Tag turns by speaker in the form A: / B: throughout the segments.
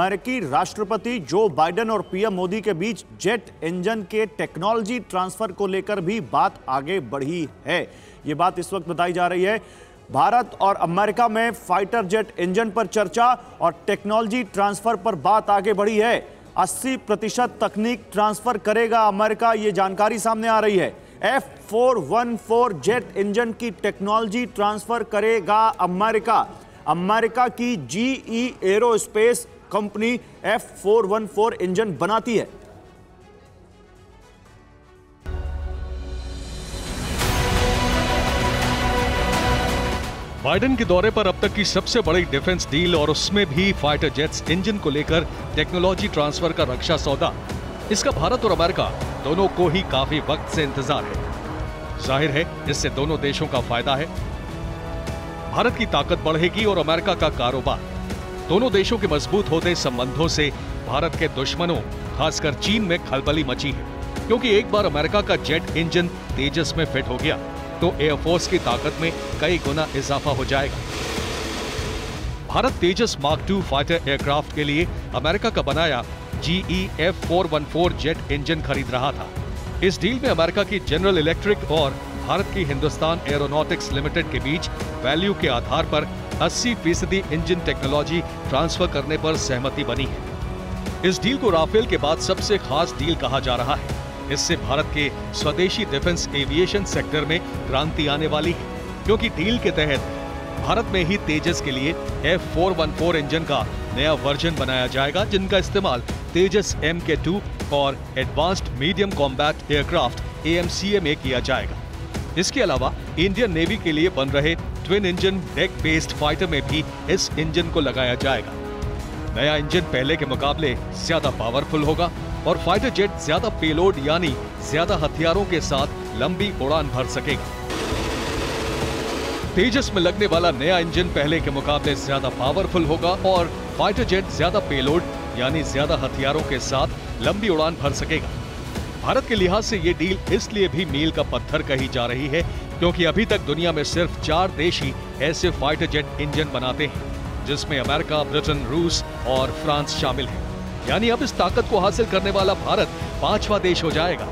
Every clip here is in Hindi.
A: अमेरिकी राष्ट्रपति जो बाइडेन और पीएम मोदी के बीच जेट इंजन के टेक्नोलॉजी ट्रांसफर को लेकर भी बात आगे बढ़ी है। ये बात इस वक्त बताई जा रही है। भारत और अमेरिका में फाइटर जेट इंजन पर चर्चा और टेक्नोलॉजी ट्रांसफर पर बात आगे बढ़ी है। 80% तकनीक ट्रांसफर करेगा अमेरिका, ये जानकारी सामने आ रही है। F414 जेट इंजन की टेक्नोलॉजी ट्रांसफर करेगा अमेरिका। अमेरिका की GE aerospace company F414 engine बनाती है।
B: बाइडेन के दौरे पर अब तक की सबसे बड़ी डिफेंस डील और उसमें भी फाइटर जेट्स इंजन को लेकर टेक्नोलॉजी ट्रांसफर का रक्षा सौदा। इसका भारत और अमेरिका दोनों को ही काफी वक्त से इंतजार है। जाहिर है इससे दोनों देशों का फायदा है। भारत की ताकत बढ़ेगी और अमेरिका का कारोबार। दोनों देशों के मजबूत होते संबंधों से भारत के दुश्मनों खासकर चीन में खलबली मची है, क्योंकि एक बार अमेरिका का जेट इंजन तेजस में फिट हो गया तो एयरफोर्स की ताकत में कई गुना इजाफा हो जाएगा। भारत तेजस मार्क II फाइटर एयरक्राफ्ट के लिए अमेरिका का बनाया GE F414 जेट इंजन खरीद रहा था। इस डील में अमेरिका की जनरल इलेक्ट्रिक और भारत की हिंदुस्तान एरोनॉटिक्स लिमिटेड के बीच वैल्यू के आधार पर 80% इंजन टेक्नोलॉजी ट्रांसफर करने पर सहमति बनी है। इस डील को राफेल के बाद सबसे खास डील कहा जा रहा है। इससे भारत के स्वदेशी डिफेंस एविएशन सेक्टर में क्रांति आने वाली है, क्योंकि डील के तहत भारत में ही तेजस के लिए F414 इंजन का नया वर्जन बनाया जाएगा, जिनका इस्तेमाल तेजस MK2 और advanced medium combat aircraft AMCA में किया जाएगा। इसके अलावा इंडियन नेवी के लिए बन रहे twin engine deck based fighter में भी इस इंजन को लगाया जाएगा। नया इंजन पहले के मुकाबले ज्यादा पावरफुल होगा और फाइटर जेट ज्यादा पेलोड यानी ज्यादा हथियारों के साथ लंबी उड़ान भर सकेगा। तेजस में लगने वाला नया इंजन पहले के मुकाबले ज्यादा पावरफुल होगा और फाइटर जेट ज्यादा पेलोड यानी ज्यादा हथियारों के साथ लंबी उड़ान भर सकेगा। भारत के लिहाज से ये डील इसलिए भी मील का पत्थर कही जा रही है, क्योंकि अभी तक दुनिया में सिर्फ 4 देश ही ऐसे फाइटर जेट इंजन बनाते हैं, जिसमें अमेरिका, ब्रिटेन, रूस और फ्रांस शामिल है। यानी अब इस ताकत को हासिल करने वाला भारत 5वां देश हो जाएगा।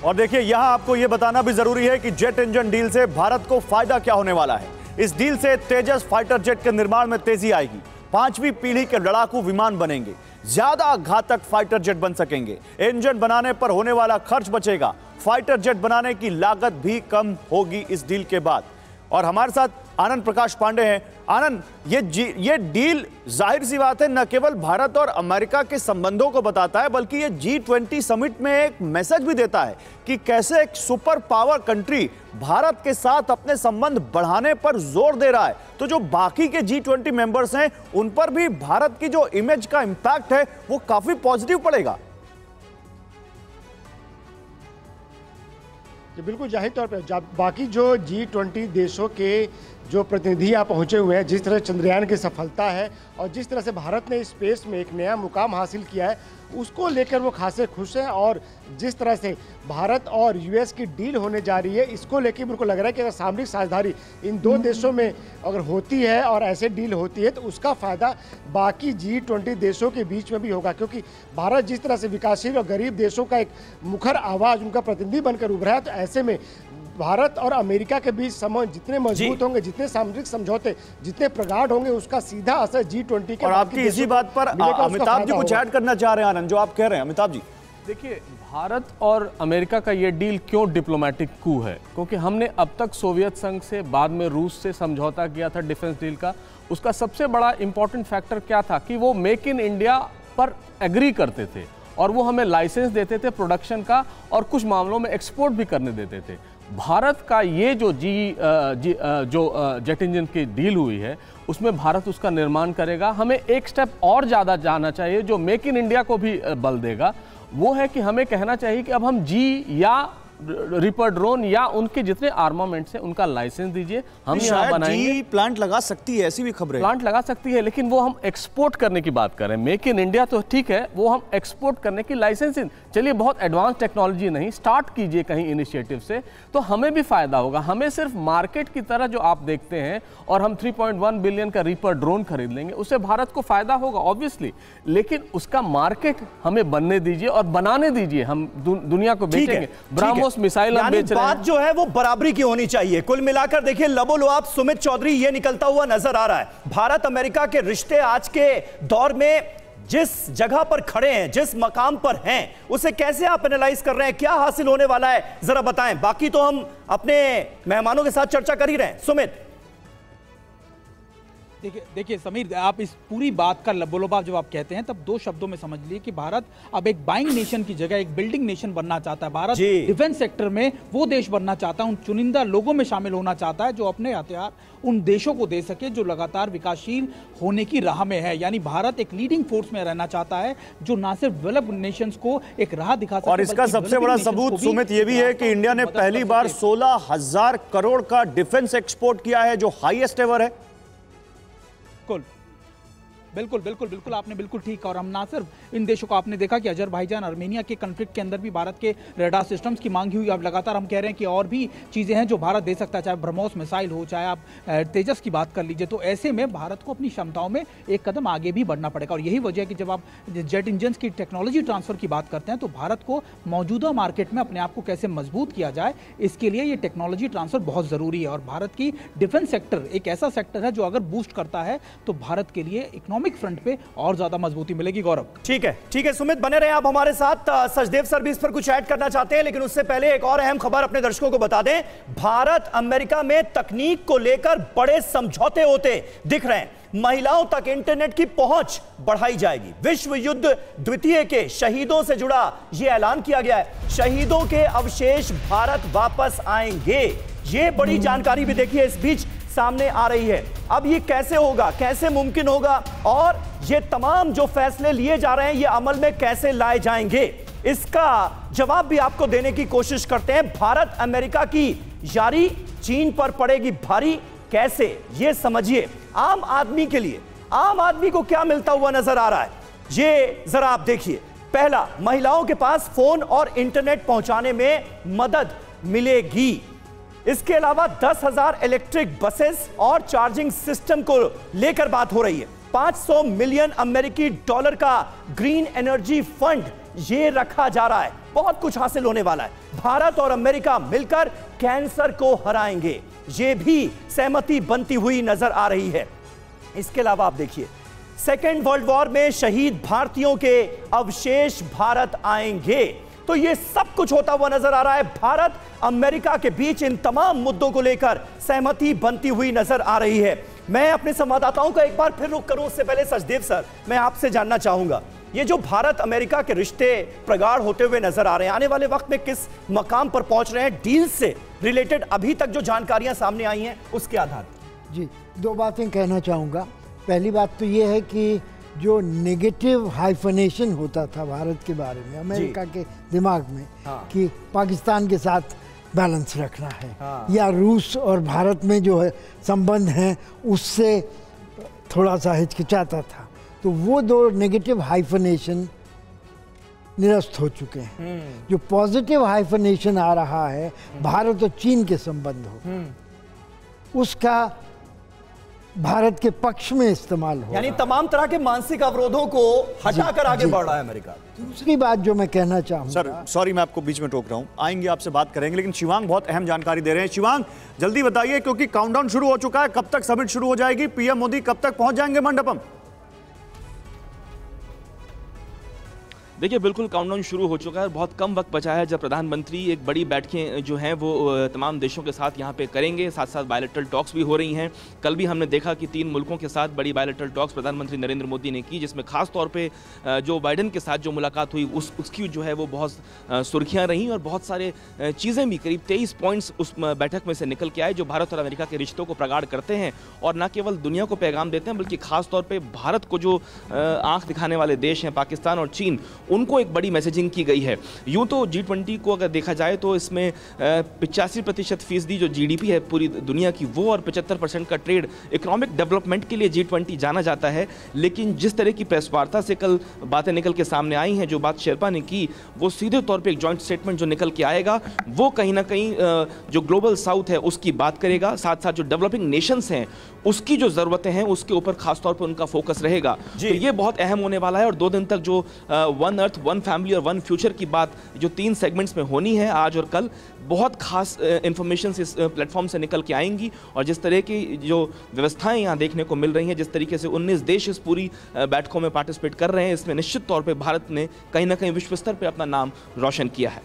A: और देखिए, यहां आपको यह बताना भी जरूरी है कि जेट इंजन डील से भारत को फायदा क्या होने वाला है। इस डील से तेजस फाइटर जेट के निर्माण में तेजी आएगी। 5वीं पीढ़ी के लड़ाकू विमान बनेंगे, ज्यादा घातक फाइटर जेट बन सकेंगे। इंजन बनाने पर होने वाला खर्च बचेगा। फाइटर जेट बनाने की लागत भी कम होगी इस डील के बाद। और हमारे साथ आनंद प्रकाश पांडे हैं। आनंद, ये डील जाहिर सी बात है न केवल भारत और अमेरिका के संबंधों को बताता है, बल्कि ये G20 समिट में एक मैसेज भी देता है कि कैसे एक सुपर पावर कंट्री भारत के साथ अपने संबंध बढ़ाने पर जोर दे रहा है। तो जो बाकी के G20 मेंबर्स हैं, उन पर भी भारत की जो इमेज का इंपैक्ट है वो काफी पॉजिटिव पड़ेगा।
C: बिल्कुल जाहिर तौर पर बाकी जो G20 देशों के जो प्रतिनिधि यहाँ पहुँचे हुए हैं, जिस तरह चंद्रयान की सफलता है और जिस तरह से भारत ने स्पेस में एक नया मुकाम हासिल किया है, उसको लेकर वो खासे खुश हैं। और जिस तरह से भारत और US की डील होने जा रही है, इसको लेकर मुझको लग रहा है कि अगर सामरिक साझेदारी इन 2 देशों में अगर होती है और ऐसे डील होती है, तो उसका फ़ायदा बाकी G20 देशों के बीच में भी होगा, क्योंकि भारत जिस तरह से विकासशील और गरीब देशों का एक मुखर आवाज़, उनका प्रतिनिधि बनकर उभरा है, तो ऐसे में भारत और अमेरिका के बीच संबंध जितने मजबूत होंगे, जितने सामरिक समझौते जितने प्रगाढ़ होंगे, उसका सीधा असर G20 के।
A: और आपकी इसी बात पर अमिताभ जी कुछ ऐड करना चाह रहे हैं। आनंद, जो आप कह रहे हैं अमिताभ जी।
D: देखिए, भारत और अमेरिका का ये डील क्यों डिप्लोमेटिक कू है, क्योंकि हमने अब तक सोवियत संघ से, बाद में रूस से समझौता किया था डिफेंस डील का। उसका सबसे बड़ा इंपॉर्टेंट फैक्टर क्या था कि वो मेक इन इंडिया पर एग्री करते थे और वो हमें लाइसेंस देते थे प्रोडक्शन का, और कुछ मामलों में एक्सपोर्ट भी करने देते थे। भारत का ये जो जेट इंजन की डील हुई है, उसमें भारत उसका निर्माण करेगा। हमें एक स्टेप और ज़्यादा जाना चाहिए, जो मेक इन इंडिया को भी बल देगा। वो है कि हमें कहना चाहिए कि अब हम या रिपर ड्रोन या उनके जितने आर्मामेंट्स हैं उनका लाइसेंस दीजिए, हम यहाँ बनाएंगे।
A: प्लांट लगा सकती है, ऐसी भी खबरें।
D: प्लांट लगा सकती है, लेकिन वो हम एक्सपोर्ट करने की बात कर रहे हैं। मेक इन इंडिया तो ठीक है, वो हम एक्सपोर्ट करने की लाइसेंसिंग चलिए बहुत एडवांस टेक्नोलॉजी नहीं, स्टार्ट कीजिए कहीं इनिशिएटिव से, तो हमें भी फायदा होगा। हमें सिर्फ मार्केट की तरह जो आप देखते हैं और हम 3.1 बिलियन का रीपर ड्रोन खरीद लेंगे, उससे भारत को फायदा होगा ऑब्वियसली, लेकिन उसका मार्केट हमें बनने दीजिए और बनाने दीजिए। हम दुनिया को बेचेंगे, ब्रह्मोस मिसाइल हम बेच रहे हैं।
A: बात जो है वो बराबरी की होनी चाहिए। कुल मिलाकर देखिए, लबोलुआब सुमित चौधरी ये निकलता हुआ नजर आ रहा है। भारत अमेरिका के रिश्ते आज के दौर में जिस जगह पर खड़े हैं, जिस मकाम पर हैं, उसे कैसे आप एनालाइज कर रहे हैं? क्या हासिल होने वाला है, जरा बताएं। बाकी तो हम अपने मेहमानों के साथ चर्चा कर ही रहे हैं। सुमित,
E: देखिए समीर, आप इस पूरी बात का लबोलुआब जब आप कहते हैं तब दो शब्दों में समझ लीजिए कि भारत अब एक बाइंग नेशन की जगह एक बिल्डिंग नेशन बनना चाहता है। भारत डिफेंस सेक्टर में वो देश बनना चाहता है, उन चुनिंदा लोगों में शामिल होना चाहता है जो अपने हथियार उन देशों को दे सके जो लगातार विकासशील होने की राह में है। यानी भारत एक लीडिंग फोर्स में रहना चाहता है जो ना सिर्फ डेवलप्ड नेशंस को एक राह दिखा सके।
A: और इसका सबसे बड़ा सबूत सुमित ये भी है कि इंडिया ने पहली बार 16,000 करोड़ का डिफेंस एक्सपोर्ट किया है, जो हाईएस्ट एवर है।
E: बिल्कुल बिल्कुल बिल्कुल, आपने बिल्कुल ठीक। और हम ना सिर्फ इन देशों को, आपने देखा कि अजरबैजान आर्मेनिया के कॉन्फ्लिक्ट के अंदर भी भारत के रडार सिस्टम्स की मांग हुई। अब लगातार हम कह रहे हैं कि और भी चीज़ें हैं जो भारत दे सकता है, चाहे ब्रह्मोस मिसाइल हो, चाहे आप तेजस की बात कर लीजिए। तो ऐसे में भारत को अपनी क्षमताओं में एक कदम आगे भी बढ़ना पड़ेगा। और यही वजह है कि जब आप जेट इंजन की टेक्नोलॉजी ट्रांसफर की बात करते हैं तो भारत को मौजूदा मार्केट में अपने आप को कैसे मजबूत किया जाए, इसके लिए ये टेक्नोलॉजी ट्रांसफर बहुत ज़रूरी है। और भारत की डिफेंस सेक्टर एक ऐसा सेक्टर है जो अगर बूस्ट करता है तो भारत के लिए इकोनॉमिक फ्रंट पे और ज्यादा मजबूती मिलेगी। गौरव, ठीक
A: है सुमित, बने रहे आप हमारे साथ। सचदेव सर भी इस पर कुछ ऐड करना चाहते हैं, लेकिन उससे पहले एक और अहम खबर अपने दर्शकों को बता दें। भारत अमेरिका में तकनीक को लेकर बड़े समझौते होते दिख रहे हैं। महिलाओं तक इंटरनेट की पहुंच बढ़ाई जाएगी। विश्व युद्ध द्वितीय के शहीदों से जुड़ा यह ऐलान किया गया है। शहीदों के अवशेष भारत वापस आएंगे, यह बड़ी जानकारी भी देखिए इस बीच सामने आ रही है। अब ये कैसे होगा, कैसे मुमकिन होगा, और ये तमाम जो फैसले लिए जा रहे हैं ये अमल में कैसे लाए जाएंगे, इसका जवाब भी आपको देने की कोशिश करते हैं। भारत अमेरिका की यारी चीन पर पड़ेगी भारी, कैसे, ये समझिए। आम आदमी के लिए, आम आदमी को क्या मिलता हुआ नजर आ रहा है, ये जरा आप देखिए। पहला, महिलाओं के पास फोन और इंटरनेट पहुंचाने में मदद मिलेगी। इसके अलावा 10,000 इलेक्ट्रिक बसेस और चार्जिंग सिस्टम को लेकर बात हो रही है। 500 मिलियन अमेरिकी डॉलर का ग्रीन एनर्जी फंड ये रखा जा रहा है। बहुत कुछ हासिल होने वाला है। भारत और अमेरिका मिलकर कैंसर को हराएंगे, ये भी सहमति बनती हुई नजर आ रही है। इसके अलावा आप देखिए, सेकेंड वर्ल्ड वॉर में शहीद भारतीयों के अवशेष भारत आएंगे। तो ये सब कुछ होता हुआ नजर आ रहा है। भारत अमेरिका के बीच इन तमाम मुद्दों को लेकर सहमति बनती हुई नजर आ रही है। मैं अपने संवाददाताओं का एक बार फिर रुख करूं, उससे पहले सचदेव सर, मैं आपसे जानना चाहूंगा, ये जो भारत अमेरिका के रिश्ते प्रगाढ़ होते हुए नजर आ रहे हैं, आने वाले वक्त में किस मकाम पर पहुंच रहे हैं, डील से रिलेटेड अभी तक जो जानकारियां सामने आई हैं उसके आधार पर?
F: जी, दो बातें कहना चाहूँगा। पहली बात तो ये है कि जो नेगेटिव हाइफनेशन होता था भारत के बारे में अमेरिका के दिमाग में, कि पाकिस्तान के साथ बैलेंस रखना है, या रूस और भारत में जो है संबंध हैं उससे थोड़ा सा हिचकिचाता था, तो वो दो नेगेटिव हाइफनेशन निरस्त हो चुके हैं। जो पॉजिटिव हाइफनेशन आ रहा है भारत और चीन के संबंध हो, उसका भारत के पक्ष में इस्तेमाल हो,
A: यानी तमाम तरह के मानसिक अवरोधों को हटाकर आगे बढ़ रहा है अमेरिका।
F: दूसरी बात जो मैं कहना चाहूंगा,
A: सर सॉरी मैं आपको बीच में टोक रहा हूं, आएंगे आपसे बात करेंगे, लेकिन शिवांग बहुत अहम जानकारी दे रहे हैं। शिवांग जल्दी बताइए, क्योंकि काउंटडाउन शुरू हो चुका है, कब तक समिट शुरू हो जाएगी, पीएम मोदी कब तक पहुंच जाएंगे मंडपम?
G: देखिए बिल्कुल काउंटडाउन शुरू हो चुका है, बहुत कम वक्त बचा है जब प्रधानमंत्री एक बड़ी बैठकें जो हैं वो तमाम देशों के साथ यहाँ पे करेंगे। साथ साथ बायलैटरल टॉक्स भी हो रही हैं। कल भी हमने देखा कि 3 मुल्कों के साथ बड़ी बायलैटरल टॉक्स प्रधानमंत्री नरेंद्र मोदी ने की, जिसमें खास तौर पे जो बाइडेन के साथ जो मुलाकात हुई उसकी जो है वो बहुत सुर्खियाँ रहीं और बहुत सारे चीज़ें भी, करीब 23 पॉइंट्स उस बैठक में से निकल के आए जो भारत और अमेरिका के रिश्तों को प्रगाढ़ करते हैं और न केवल दुनिया को पैगाम देते हैं बल्कि खास तौर पर भारत को जो आँख दिखाने वाले देश हैं पाकिस्तान और चीन, उनको एक बड़ी मैसेजिंग की गई है। यूँ तो G20 को अगर देखा जाए तो इसमें 85% जो GDP है पूरी दुनिया की वो, और 75% का ट्रेड इकोनॉमिक डेवलपमेंट के लिए G20 जाना जाता है। लेकिन जिस तरह की प्रेस वार्ता से कल बातें निकल के सामने आई हैं, जो बात शेरपा ने की, वो सीधे तौर पे एक जॉइंट स्टेटमेंट जो निकल के आएगा वो कहीं ना कहीं जो ग्लोबल साउथ है उसकी बात करेगा, साथ साथ जो डेवलपिंग नेशंस हैं उसकी जो ज़रूरतें हैं उसके ऊपर खास तौर पर उनका फोकस रहेगा। तो ये बहुत अहम होने वाला है। और 2 दिन तक जो वन अर्थ, वन फैमिली और वन फ्यूचर की बात जो 3 सेगमेंट्स में होनी है आज और कल, बहुत खास इंफॉर्मेशन इस प्लेटफॉर्म से निकल के आएंगी। और जिस तरह की जो व्यवस्थाएं यहाँ देखने को मिल रही हैं, जिस तरीके से 19 देश इस पूरी बैठकों में पार्टिसिपेट कर रहे हैं, इसमें निश्चित तौर पर भारत ने कहीं ना कहीं विश्व स्तर पर अपना नाम रोशन किया है।